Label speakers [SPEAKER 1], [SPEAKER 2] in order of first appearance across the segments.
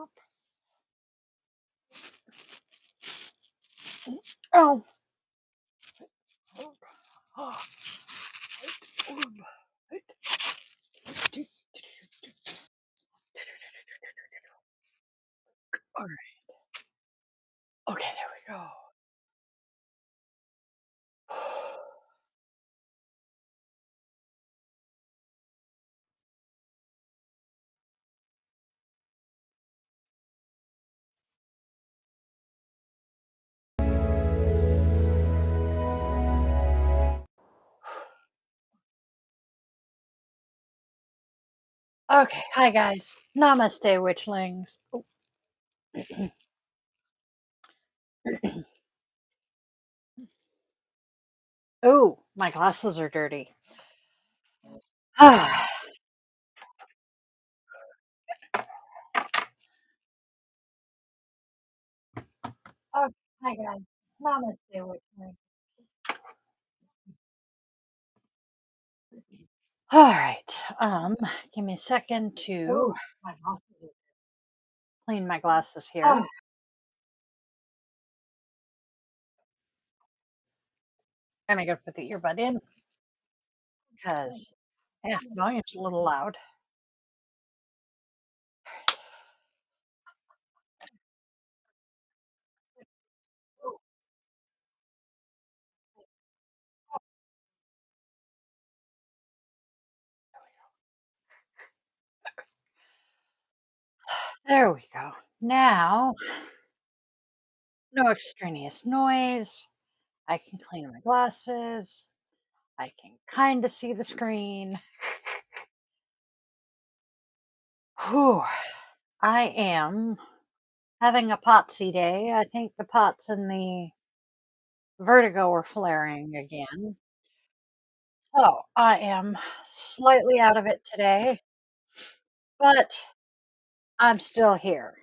[SPEAKER 1] stop. Oh. All right. Okay, there we go. Okay, hi guys. Namaste, witchlings. Oh. Ooh, my glasses are dirty. Ah. Okay, hi guys. Namaste, witchlings. All right. Give me a second to my glasses clean my glasses here. And I gotta put the earbud in because yeah, volume's a little loud. There we go. Now, no extraneous noise. I can clean my glasses. I can kind of see the screen. Whew. I am having a potsy day. I think the pots and the vertigo are flaring again. So I am slightly out of it today, but I'm still here.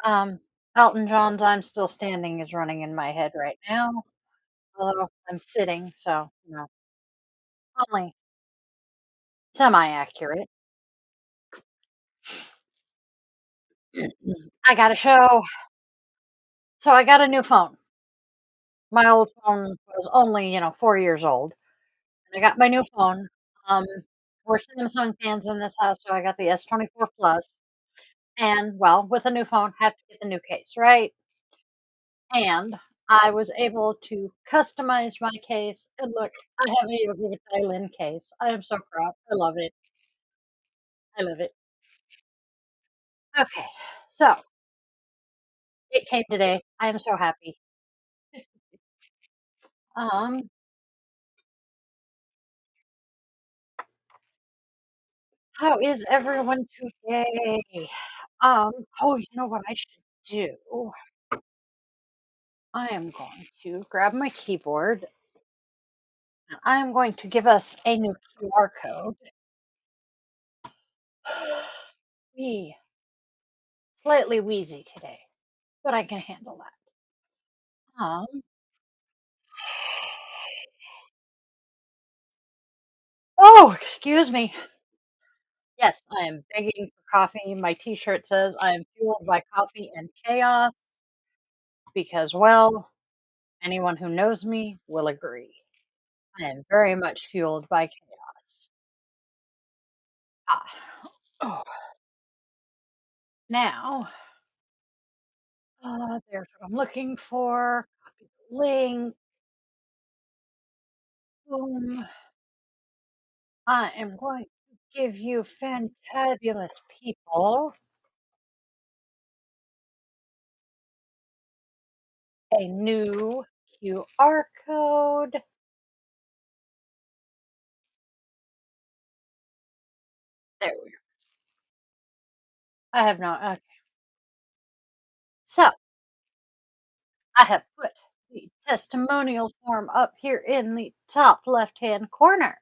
[SPEAKER 1] Um, Elton John's "I'm Still Standing" is running in my head right now, although I'm sitting, so, only semi-accurate. I got a show. So I got a new phone. My old phone was only, 4 years old, and I got my new phone. Um, we're Samsung fans in this house, so I got the S24 Plus, and, well, with a new phone, have to get the new case, right? And I was able to customize my case, and look, I have a Yogi Thailand case. I am so proud. I love it. I love it. Okay, so it came today. I am so happy. Um, how is everyone today? Oh, you know what I should do? I am going to grab my keyboard. And I am going to give us a new QR code. Me, slightly wheezy today, but I can handle that. Oh, excuse me. Yes, I am begging for coffee. My T-shirt says I am fueled by coffee and chaos because, well, anyone who knows me will agree. I am very much fueled by chaos. Ah, oh, now, there's what I'm looking for. Copy the link. Boom. I am going to give you fantabulous people a new QR code. There we go. I have not. Okay. So I have put the testimonial form up here in the top left hand corner.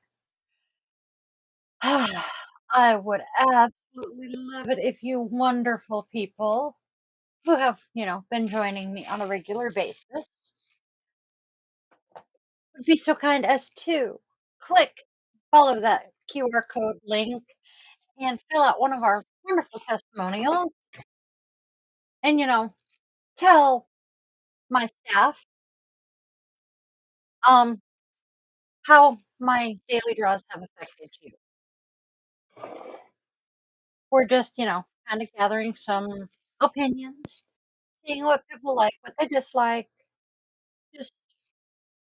[SPEAKER 1] I would absolutely love it if you wonderful people who have, been joining me on a regular basis would be so kind as to click, follow that QR code link, and fill out one of our wonderful testimonials and, tell my staff, um, how my daily draws have affected you. We're just, kind of gathering some opinions, seeing what people like, what they dislike, just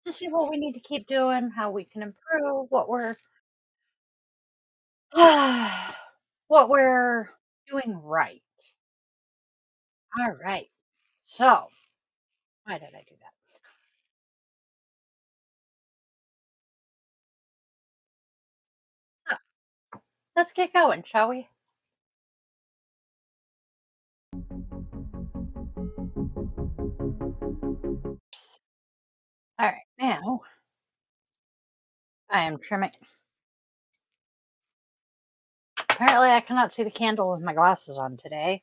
[SPEAKER 1] to see what we need to keep doing, how we can improve, what we're doing right. All right. So, why did I do that? So, let's get going, shall we? All right. Now, I am trimming. Apparently, I cannot see the candle with my glasses on today.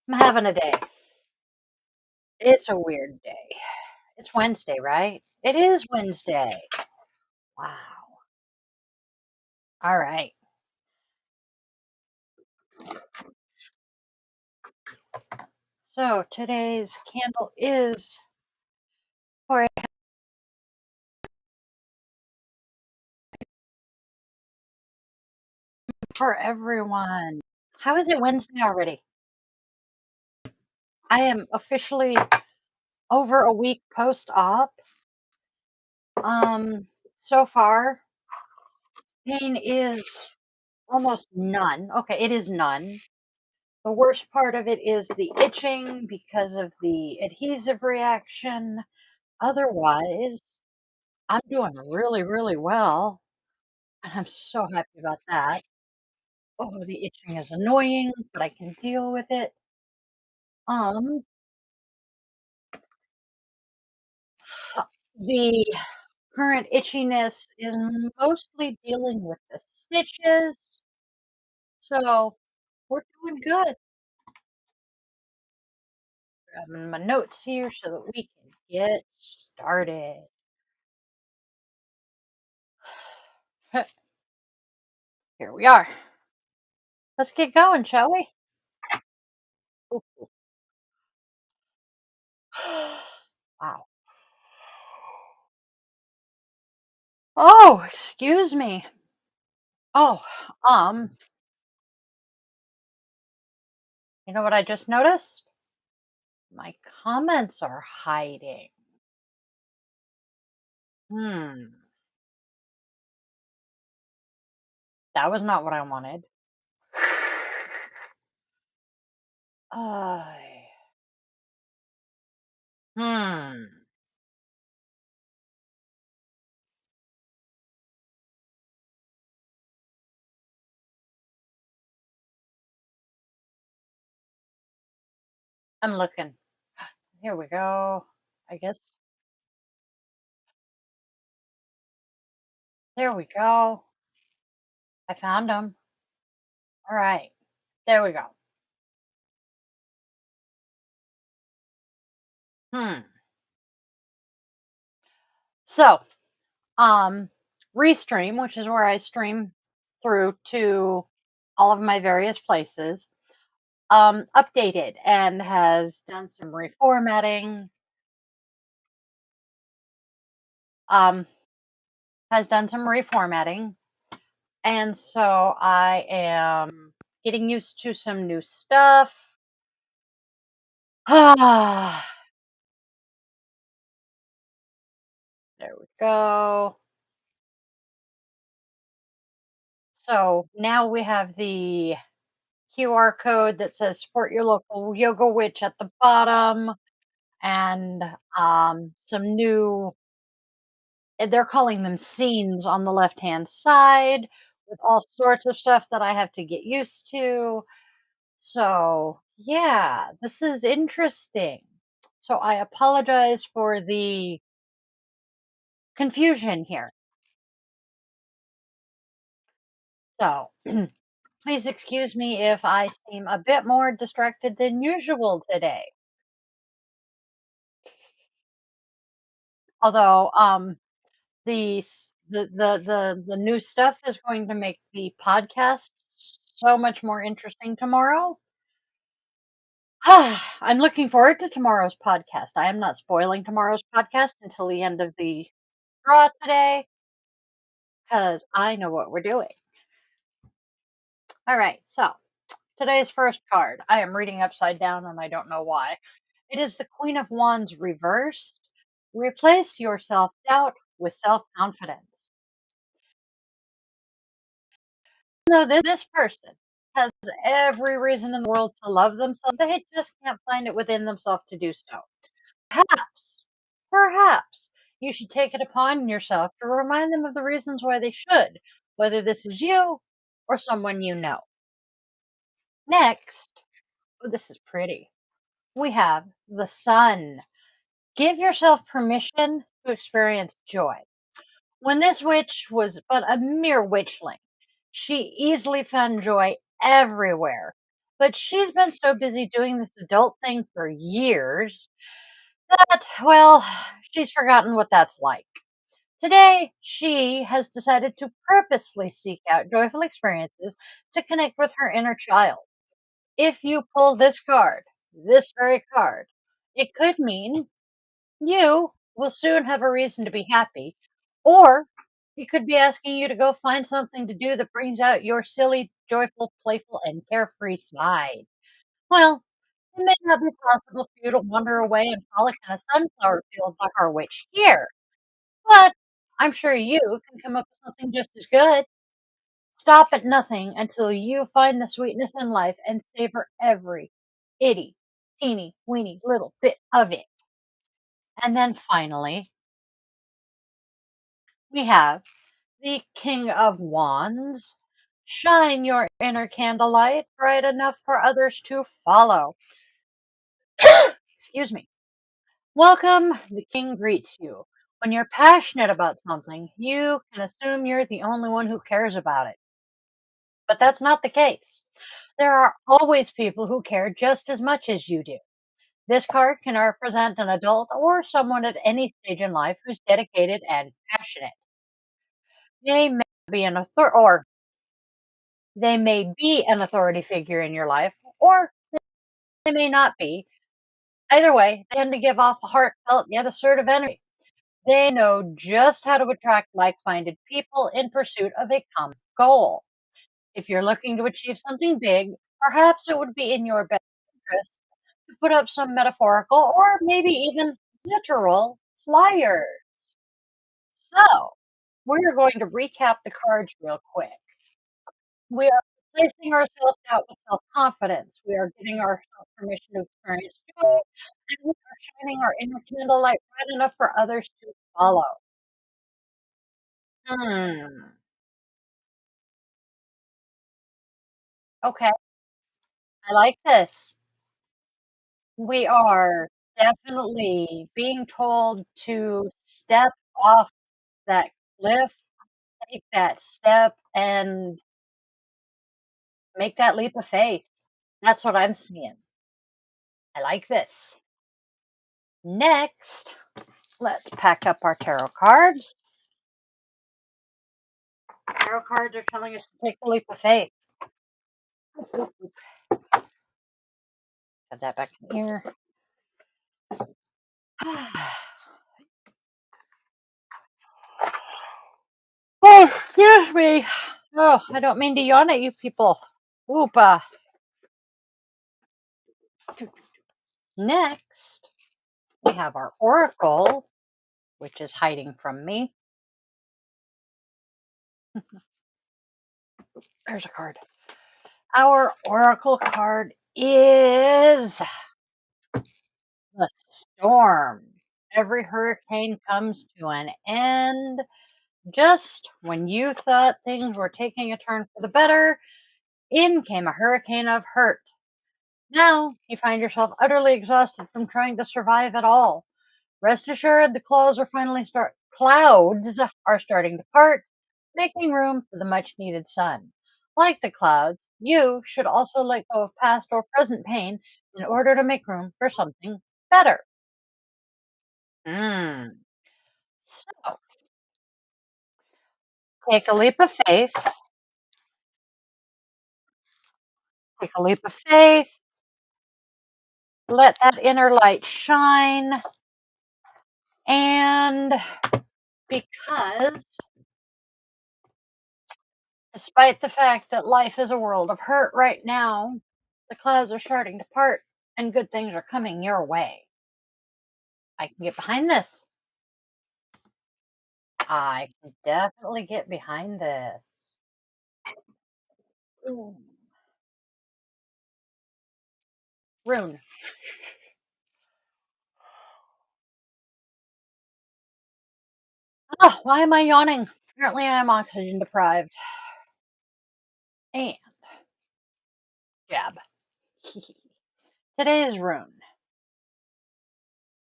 [SPEAKER 1] I'm having a day. It's a weird day. It's Wednesday, right? It is Wednesday. Wow. All right. So today's candle is for everyone. How is it Wednesday already? I am officially over a week post-op. Um, so far, pain is almost none. Okay, it is none. The worst part of it is the itching because of the adhesive reaction. Otherwise, I'm doing really, really well, and I'm so happy about that. Oh, the itching is annoying, but I can deal with it. Um, the current itchiness is mostly dealing with the stitches, so we're doing good. Grabbing my notes here so that we can get started. Here we are. Let's get going, shall we? Ooh. Wow. Oh, excuse me. Oh, um, you know what I just noticed? My comments are hiding. Hmm. That was not what I wanted. I. Hmm. I'm looking. Here we go. I guess. There we go. I found them. All right. There we go. Hmm. So, um, Restream, which is where I stream through to all of my various places, updated and has done some reformatting. Um, has done some reformatting, and so I am getting used to some new stuff. Ah, there we go. So now we have the QR code that says support your local yoga witch at the bottom, and some new, they're calling them scenes on the left hand side with all sorts of stuff that I have to get used to. So, yeah, this is interesting. So, I apologize for the confusion here. So, please excuse me if I seem a bit more distracted than usual today. Although, the new stuff is going to make the podcast so much more interesting tomorrow. I'm looking forward to tomorrow's podcast. I am not spoiling tomorrow's podcast until the end of the draw today, because I know what we're doing. All right, so today's first card. I am reading upside down and I don't know why. It is the Queen of Wands reversed. Replace your self doubt with self confidence. No, this person has every reason in the world to love themselves. They just can't find it within themselves to do so. Perhaps, perhaps you should take it upon yourself to remind them of the reasons why they should, whether this is you or someone you know. Next, oh, this is pretty. We have the sun. Give yourself permission to experience joy. When this witch was but a mere witchling, she easily found joy everywhere. But she's been so busy doing this adult thing for years that, well, she's forgotten what that's like. Today, she has decided to purposely seek out joyful experiences to connect with her inner child. If you pull this very card, it could mean you will soon have a reason to be happy, or he could be asking you to go find something to do that brings out your silly, joyful, playful, and carefree side. Well, it may not be possible for you to wander away and frolic in a sunflower field like our witch here, but I'm sure you can come up with something just as good. Stop at nothing until you find the sweetness in life and savor every itty, teeny, weeny little bit of it. And then finally, we have the King of Wands. Shine your inner candlelight bright enough for others to follow. Excuse me. Welcome, the King greets you. When you're passionate about something, you can assume you're the only one who cares about it. But that's not the case. There are always people who care just as much as you do. This card can represent an adult or someone at any stage in life who's dedicated and passionate. They may be an author or they may be an authority figure in your life, or they may not be. Either way, they tend to give off a heartfelt yet assertive energy. They know just how to attract like minded people in pursuit of a common goal. If you're looking to achieve something big, perhaps it would be in your best interest to put up some metaphorical or maybe even literal flyers. So, we're going to recap the cards real quick. We are placing ourselves out with self-confidence. We are giving ourselves permission to experience joy, and we are shining our inner candlelight bright enough for others to follow. Hmm. Okay, I like this. We are definitely being told to step off that cliff, take that step, and make that leap of faith. That's what I'm seeing. I like this. Next, let's pack up our tarot cards. Tarot cards are telling us to take the leap of faith. Put that back in here. Oh, excuse me. Oh, I don't mean to yawn at you people. Whoopa. Next, we have our oracle, which is hiding from me. There's a card. Our oracle card is the storm. Every hurricane comes to an end. Just when you thought things were taking a turn for the better, in came a hurricane of hurt. Now you find yourself utterly exhausted from trying to survive at all. Rest assured, the clouds are starting to part, making room for the much needed sun. Like the clouds, you should also let go of past or present pain in order to make room for something better. Hmm. So take a leap of faith, take a leap of faith, let that inner light shine. And because despite the fact that life is a world of hurt right now, the clouds are starting to part and good things are coming your way. I can get behind this. I can definitely get behind this. Ooh. Rune. Oh, why am I yawning? Apparently, I am oxygen deprived. And jab. Today's rune.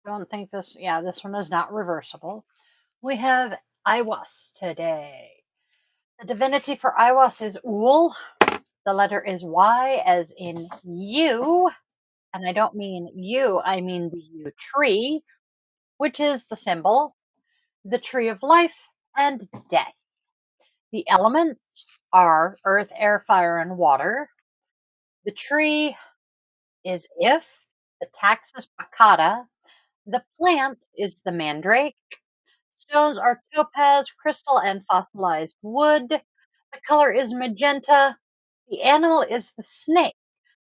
[SPEAKER 1] Don't think this. Yeah, this one is not reversible. We have Iwas today. The divinity for Iwas is Ul. The letter is Y, as in you. And I don't mean you, I mean the yew tree, which is the symbol, the tree of life and death. The elements are earth, air, fire, and water. The tree is if, the taxus baccata. The plant is the mandrake. Stones are topaz, crystal, and fossilized wood. The color is magenta. The animal is the snake,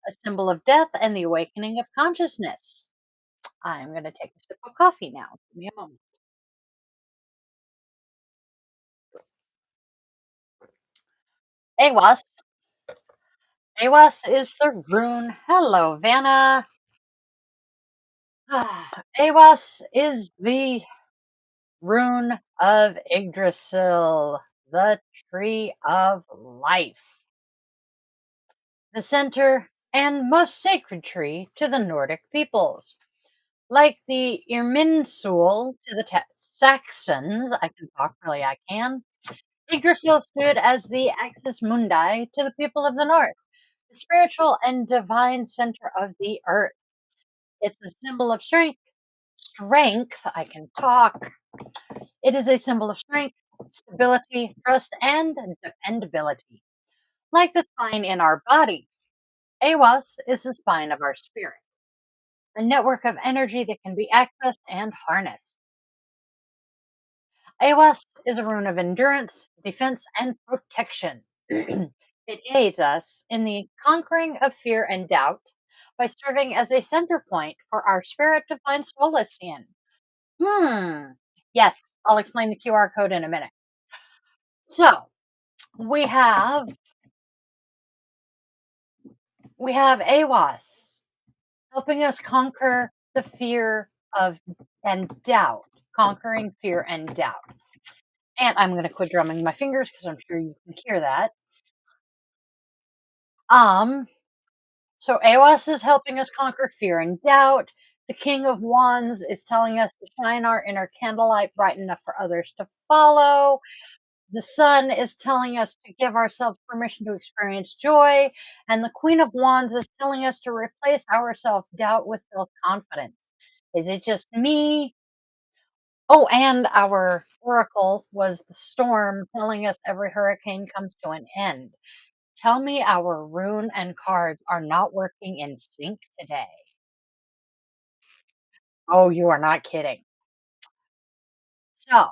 [SPEAKER 1] a symbol of death and the awakening of consciousness. I'm going to take a sip of coffee now. Give me a moment. Awas. Awas is the rune. Hello, Vanna. Awas is the rune of Yggdrasil, the tree of life, the center and most sacred tree to the Nordic peoples. Like the Irminsul to the Saxons, I can talk really, I can. Yggdrasil stood as the axis mundi to the people of the north, the spiritual and divine center of the earth. It's a symbol of strength. Strength, I can talk. It is a symbol of strength, stability, trust, and dependability. Like the spine in our body, Awas is the spine of our spirit, a network of energy that can be accessed and harnessed. Awas is a rune of endurance, defense, and protection. It aids us in the conquering of fear and doubt by serving as a center point for our spirit to find solace in. Hmm. Yes, I'll explain the QR code in a minute. So we have AWAS helping us conquer the fear of and doubt, conquering fear and doubt. And I'm going to quit drumming my fingers because I'm sure you can hear that. Um, so AWAS is helping us conquer fear and doubt. The King of Wands is telling us to shine our inner candlelight bright enough for others to follow. The Sun is telling us to give ourselves permission to experience joy. And the Queen of Wands is telling us to replace our self doubt with self confidence. Is it just me? Oh, and our oracle was the storm telling us every hurricane comes to an end. Tell me our rune and cards are not working in sync today. Oh, you are not kidding. So,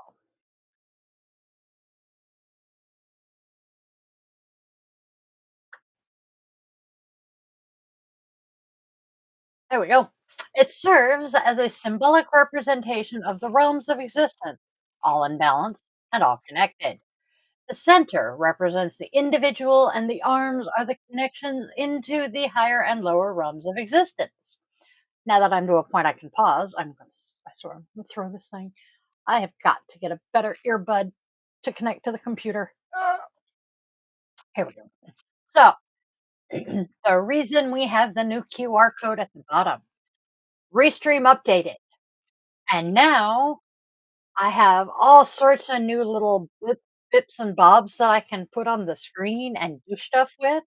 [SPEAKER 1] there we go. It serves as a symbolic representation of the realms of existence, all in balance and all connected. The center represents the individual, and the arms are the connections into the higher and lower realms of existence. Now that I'm to a point I can pause, I swear, I'm going to throw this thing. I have got to get a better earbud to connect to the computer. Here we go. So, the reason we have the new QR code at the bottom, Restream updated. And now I have all sorts of new little bips and bobs that I can put on the screen and do stuff with.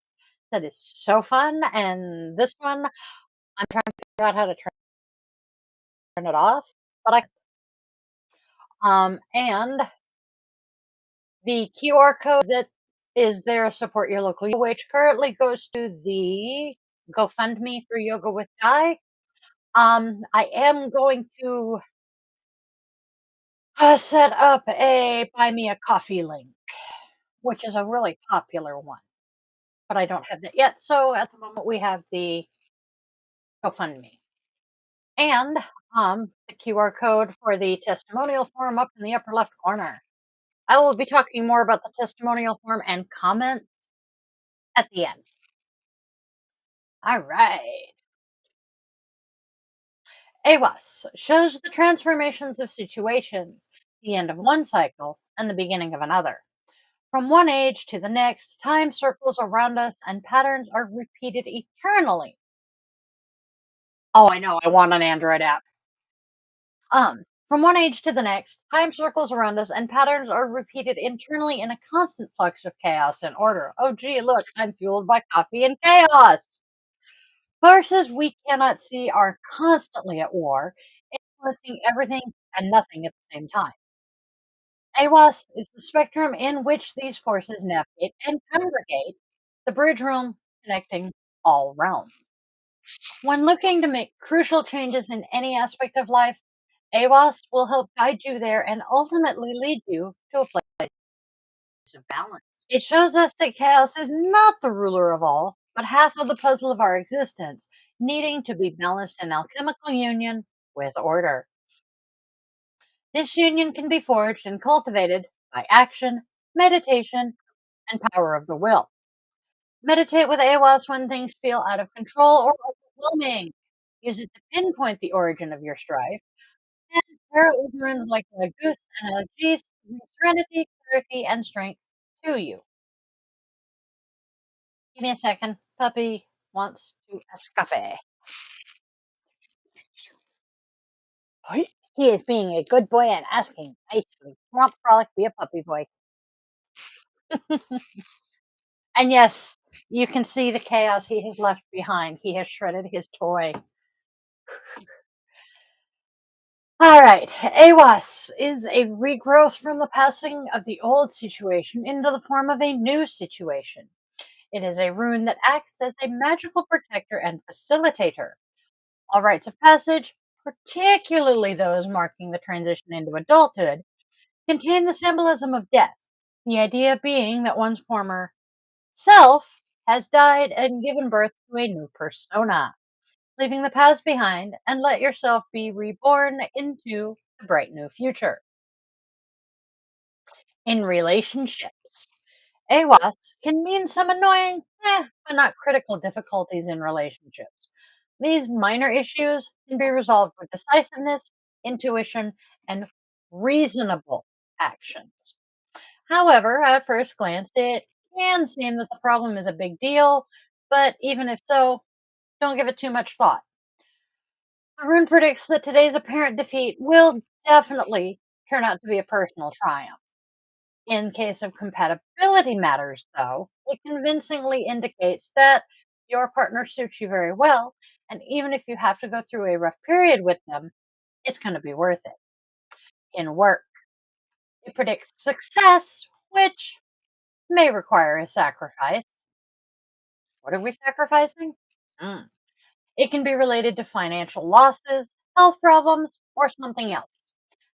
[SPEAKER 1] That is so fun. And this one, I'm trying to figure out how to turn it off. But And the QR code that is there, support your local, which currently goes to the GoFundMe for Yoga with Guy. I am going to set up a buy me a coffee link, which is a really popular one, but I don't have that yet. So at the moment, we have the GoFundMe and the QR code for the testimonial form up in the upper left corner. I will be talking more about the testimonial form and comments at the end. All right. AWAS shows the transformations of situations, the end of one cycle and the beginning of another. From one age to the next, time circles around us and patterns are repeated eternally. Oh, I know, I want an Android app. From one age to the next, time circles around us and patterns are repeated internally in a constant flux of chaos and order. Oh, gee, look, I'm fueled by coffee and chaos. Forces we cannot see are constantly at war, influencing everything and nothing at the same time. AWAS is the spectrum in which these forces navigate and congregate, the bridge room connecting all realms. When looking to make crucial changes in any aspect of life, AWAS will help guide you there and ultimately lead you to a place of balance. It shows us that chaos is not the ruler of all, but half of the puzzle of our existence, needing to be balanced in alchemical union with order. This union can be forged and cultivated by action, meditation, and power of the will. Meditate with AWAS when things feel out of control or overwhelming. Use it to pinpoint the origin of your strife. And pair it with runes like the goose and Elgis to bring serenity, clarity, and strength to you. Give me a second. Puppy wants to escape. Hi. He is being a good boy and asking nicely. Romp, frolic, be a puppy boy. And yes, you can see the chaos he has left behind. He has shredded his toy. All right. AWAS is a regrowth from the passing of the old situation into the form of a new situation. It is a rune that acts as a magical protector and facilitator. All rites of passage, particularly those marking the transition into adulthood, contain the symbolism of death, the idea being that one's former self has died and given birth to a new persona, leaving the past behind and let yourself be reborn into the bright new future. In relationships, AWAS can mean some annoying, but not critical difficulties in relationships. These minor issues can be resolved with decisiveness, intuition, and reasonable actions. However, at first glance, it can seem that the problem is a big deal, but even if so, don't give it too much thought. The rune predicts that today's apparent defeat will definitely turn out to be a personal triumph. In case of compatibility matters, though, it convincingly indicates that your partner suits you very well, and even if you have to go through a rough period with them, it's going to be worth it. In work, it predicts success, which may require a sacrifice. What are we sacrificing? Hmm. It can be related to financial losses, health problems, or something else.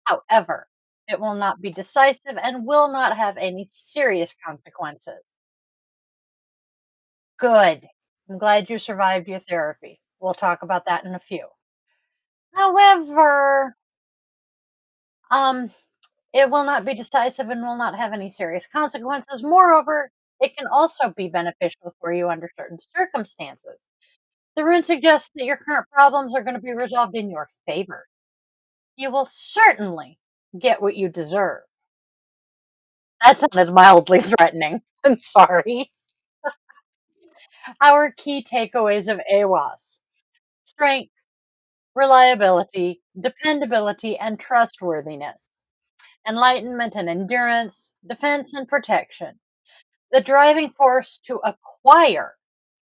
[SPEAKER 1] However, it will not be decisive and will not have any serious consequences. Good. I'm glad you survived your therapy. We'll talk about that in a few. However, um, it will not be decisive and will not have any serious consequences. Moreover, it can also be beneficial for you under certain circumstances. The rune suggests that your current problems are going to be resolved in your favor. You will certainly get what you deserve. That sounded mildly threatening. I'm sorry. Our key takeaways of AWAS: strength, reliability, dependability, and trustworthiness, enlightenment and endurance, defense and protection, the driving force to acquire,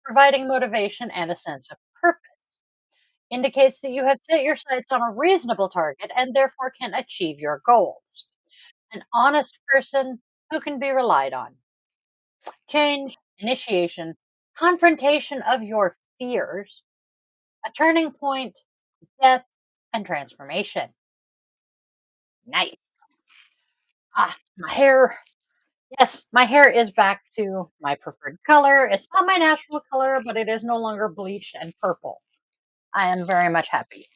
[SPEAKER 1] providing motivation and a sense of purpose, indicates that you have set your sights on a reasonable target and therefore can achieve your goals. An honest person who can be relied on. Change, initiation, confrontation of your fears, a turning point, death, and transformation. Nice. My hair. Yes, my hair is back to my preferred color. It's not my natural color, but it is no longer bleached and purple. I am very much happy.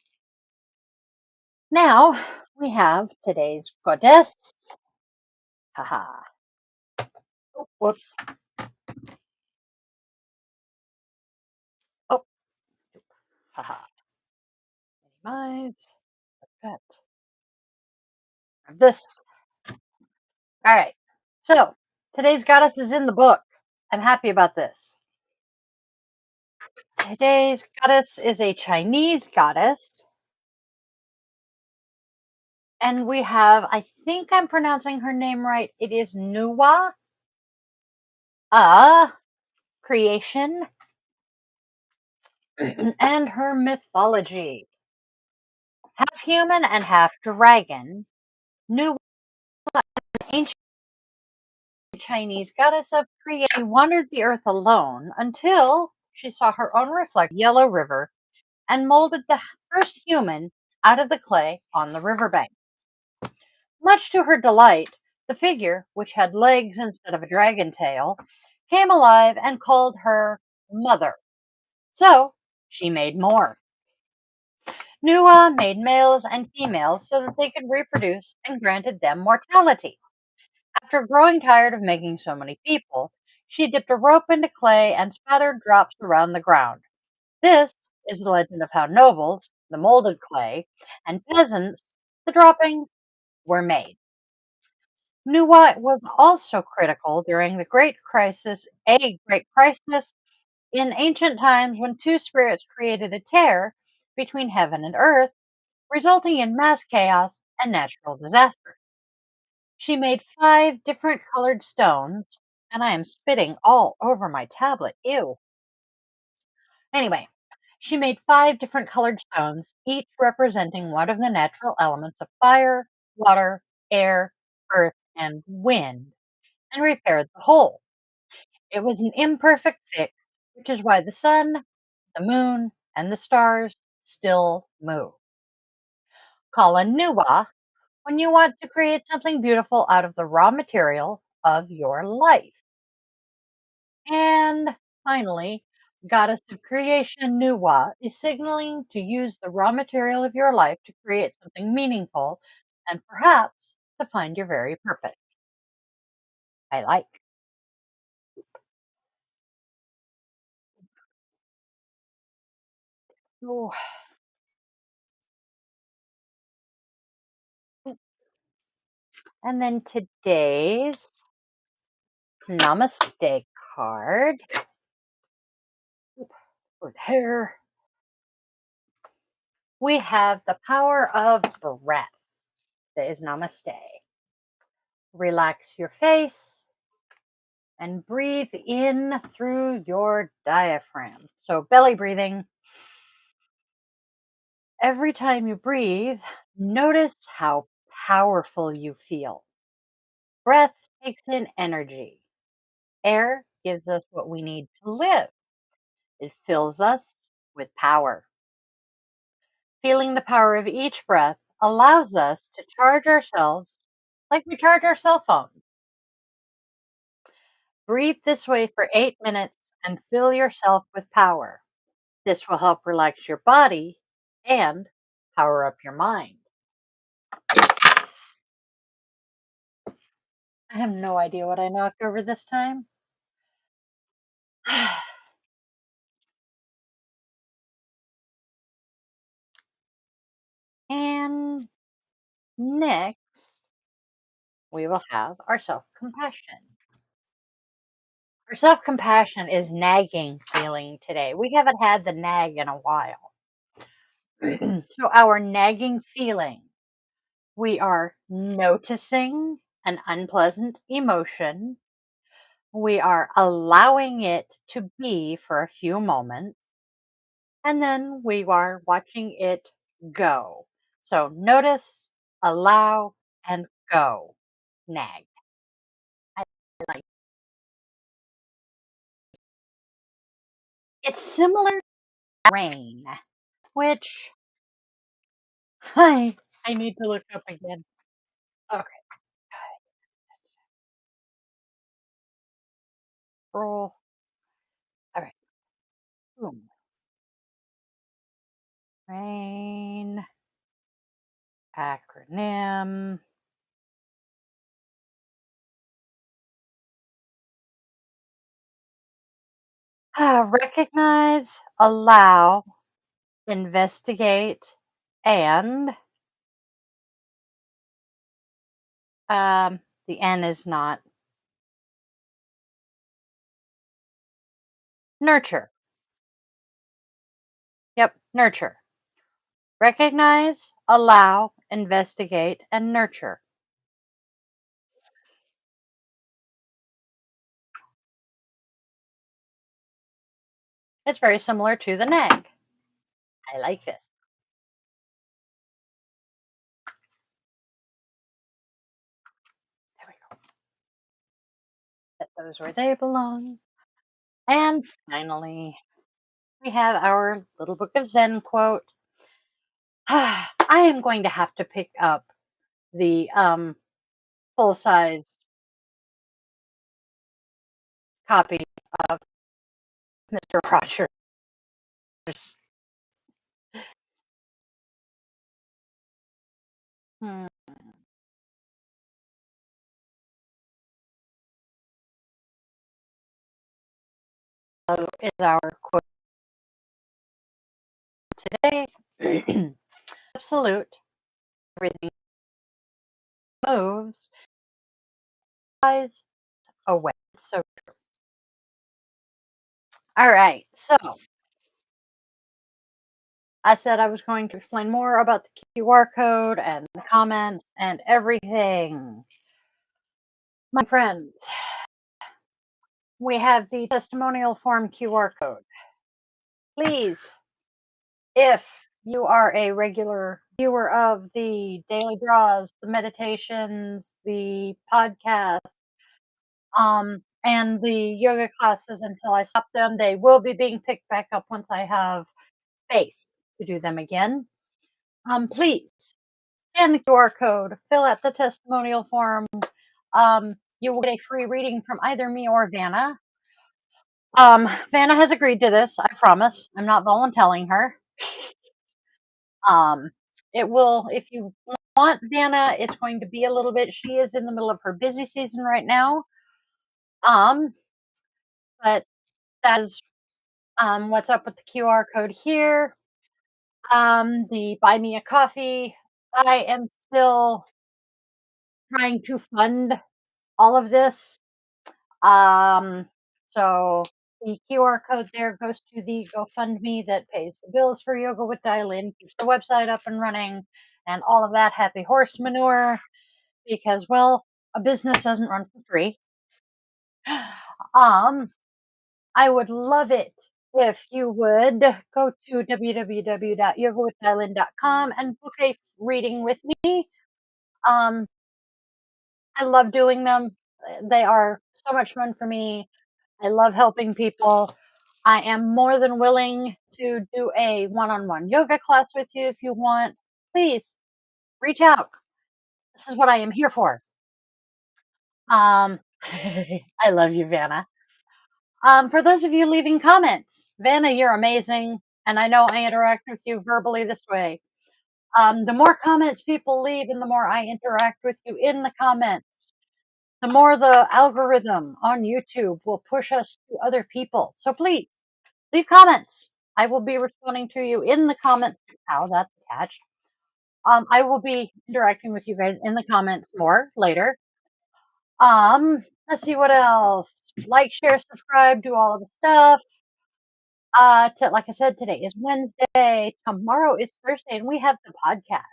[SPEAKER 1] Now we have today's goddess. Haha. Oh, whoops. Oh, haha. Minimize that. This. All right. So today's goddess is in the book. I'm happy about this. Today's goddess is a Chinese goddess. And we have, I think I'm pronouncing her name right. It is Nuwa, creation, and her mythology. Half human and half dragon, Nuwa, an ancient Chinese goddess of creation, she wandered the earth alone until she saw her own reflection in the Yellow River and molded the first human out of the clay on the riverbank. Much to her delight, the figure, which had legs instead of a dragon tail, came alive and called her mother. So she made more. Nuwa made males and females so that they could reproduce and granted them mortality. After growing tired of making so many people, she dipped a rope into clay and spattered drops around the ground. This is the legend of how nobles, the molded clay, and peasants, the droppings, were made. Nuwa was also critical during a great crisis in ancient times when two spirits created a tear between heaven and earth, resulting in mass chaos and natural disaster. She made 5 different colored stones, and I am spitting all over my tablet. Ew. Anyway, she made 5 different colored stones, each representing one of the natural elements of fire, water, air, earth, and wind, and repaired the whole. It was an imperfect fix, which is why the sun, the moon, and the stars still move. Call a nuwa when you want to create something beautiful out of the raw material of your life. And finally, Goddess of Creation Nuwa is signaling to use the raw material of your life to create something meaningful and perhaps to find your very purpose. I like. Ooh. And then today's Namaste card with hair. We have the power of breath. That is Namaste. Relax your face and breathe in through your diaphragm. So, belly breathing. Every time you breathe, notice how powerful you feel. Breath takes in energy. Air gives us what we need to live. It fills us with power. Feeling the power of each breath allows us to charge ourselves like we charge our cell phone. Breathe this way for 8 minutes and fill yourself with power. This will help relax your body and power up your mind. I have no idea what I knocked over this time. And next, we will have our self compassion. Our self compassion is nagging feeling today. We haven't had the nag in a while. So, our nagging feeling, we are noticing an unpleasant emotion. We are allowing it to be for a few moments. and then we are watching it go. So notice, allow, and go. Nag. I like it's similar to rain, which I need to look up again. Okay, roll. All right. Boom. Rain acronym. Recognize, allow, investigate, and the N is not nurture. Yep, nurture. Recognize, allow, investigate, and nurture. It's very similar to the nag. I like this. There we go. Set those where they belong. And finally, we have our little book of Zen quote. I am going to have to pick up the full size copy of Mr. Rogers. Hmm. Is our quote today. Absolute. Everything moves. Flies away. So, all right. So, I said I was going to explain more about the QR code and the comments and everything. My friends, we have the testimonial form QR code. Please, if you are a regular viewer of the daily draws, the meditations, the podcast, and the yoga classes until I stop them, they will be being picked back up once I have space to do them again. Please scan the QR code, fill out the testimonial form. You will get a free reading from either me or Vanna. Vanna has agreed to this, I promise. I'm not volunteering her. Um, it will, if you want Vanna, it's going to be a little bit. She is in the middle of her busy season right now. Um, but that is what's up with the QR code here. The buy me a coffee. I am still trying to fund all of this. Um, so the QR code there goes to the GoFundMe that pays the bills for Yoga with Dial-In, keeps the website up and running, and all of that happy horse manure. Because, well, a business doesn't run for free. Um, I would love it if you would go to www.yogawithdialin.com and book a reading with me. Um, I love doing them. They are so much fun for me. I love helping people. I am more than willing to do a one-on-one yoga class with you if you want. Please reach out. This is what I am here for. I love you, Vanna. For those of you leaving comments, Vanna, you're amazing. And I know I interact with you verbally this way. The more comments people leave and the more I interact with you in the comments, the more the algorithm on YouTube will push us to other people. So please leave comments. I will be responding to you in the comments. How that's attached. I will be interacting with you guys in the comments more later. Let's see what else. Like, share, subscribe, do all of the stuff. Like I said, today is Wednesday. Tomorrow is Thursday, and we have the podcast.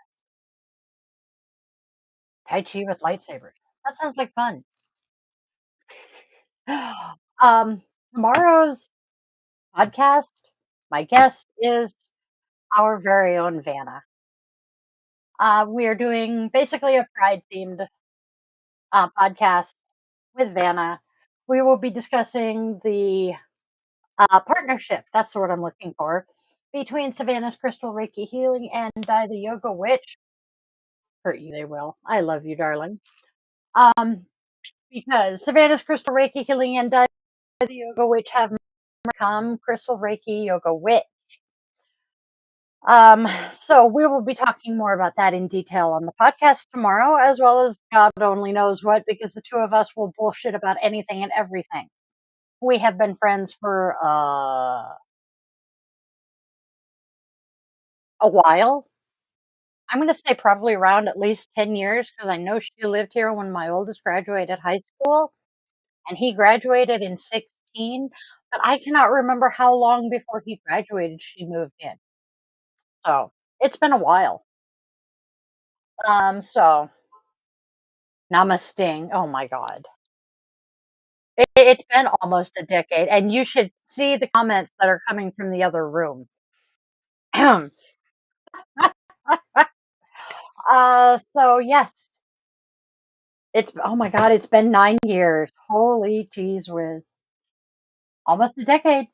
[SPEAKER 1] Tai Chi with lightsabers. That sounds like fun. um, Tomorrow's podcast My guest is our very own Vanna. We are doing basically a pride themed podcast with Vanna. We will be discussing the partnership, that's the word I'm looking for, between Savannah's Crystal Reiki Healing and Di the Yoga Witch. Hurt you, they will. I love you, darling. Um, because Savannah's Crystal Reiki Healing and Di the Yoga Witch have become Crystal Reiki Yoga Witch. So we will be talking more about that in detail on the podcast tomorrow, as well as God only knows what, because the two of us will bullshit about anything and everything. We have been friends for a while. I'm going to say probably around at least 10 years because I know she lived here when my oldest graduated high school and he graduated in 16, but I cannot remember how long before he graduated she moved in. So it's been a while. So Namaste. Oh my God. It's been almost a decade, and you should see the comments that are coming from the other room. So yes, oh my God, it's been 9 years. Holy cheese whiz. Almost a decade.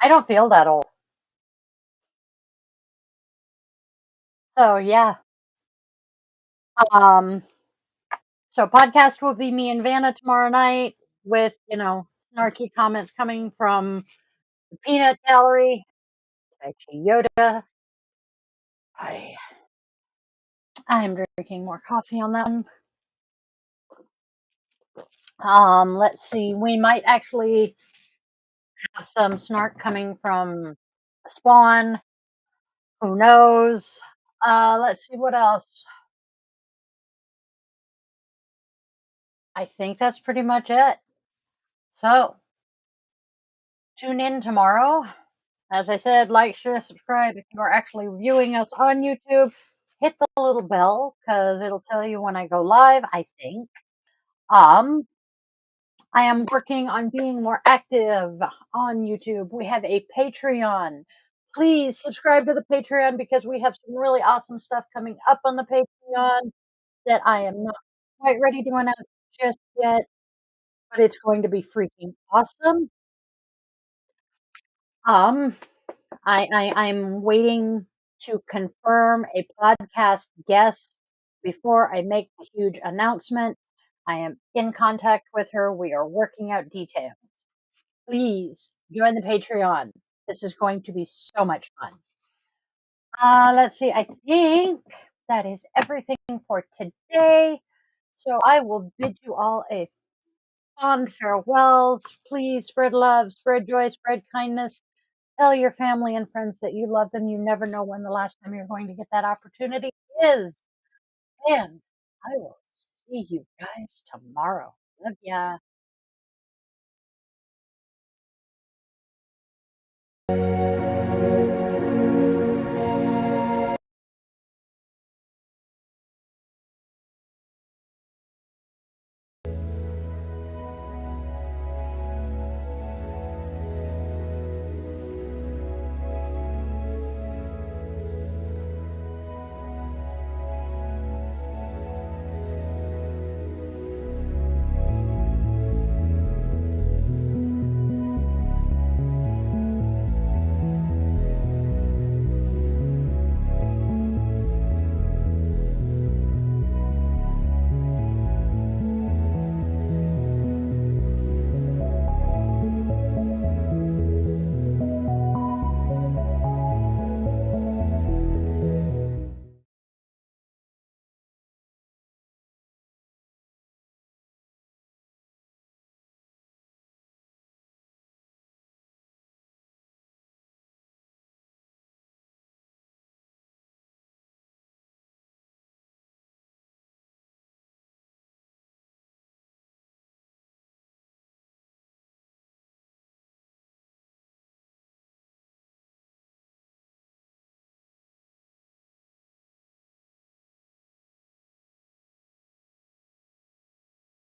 [SPEAKER 1] I don't feel that old. So yeah. Um, so podcast will be me and Vanna tomorrow night with, snarky comments coming from the peanut gallery. Tai Chi Yoda. I'm drinking more coffee on that one. Let's see. We might actually have some snark coming from Spawn. Who knows? Let's see what else. I think that's pretty much it. So tune in tomorrow. As I said, like, share, subscribe. If you are actually viewing us on YouTube, hit the little bell because it'll tell you when I go live, I think. I am working on being more active on YouTube. We have a Patreon. Please subscribe to the Patreon because we have some really awesome stuff coming up on the Patreon that I am not quite ready to announce just yet, but it's going to be freaking awesome. Um, I'm waiting to confirm a podcast guest before I make a huge announcement. I am in contact with her. We are working out details. Please join the Patreon. This is going to be so much fun. Let's see. I think that is everything for today. So I will bid you all a fond farewells. Please spread love, spread joy, spread kindness. Tell your family and friends that you love them. You never know when the last time you're going to get that opportunity is. And I will see you guys tomorrow. Love ya.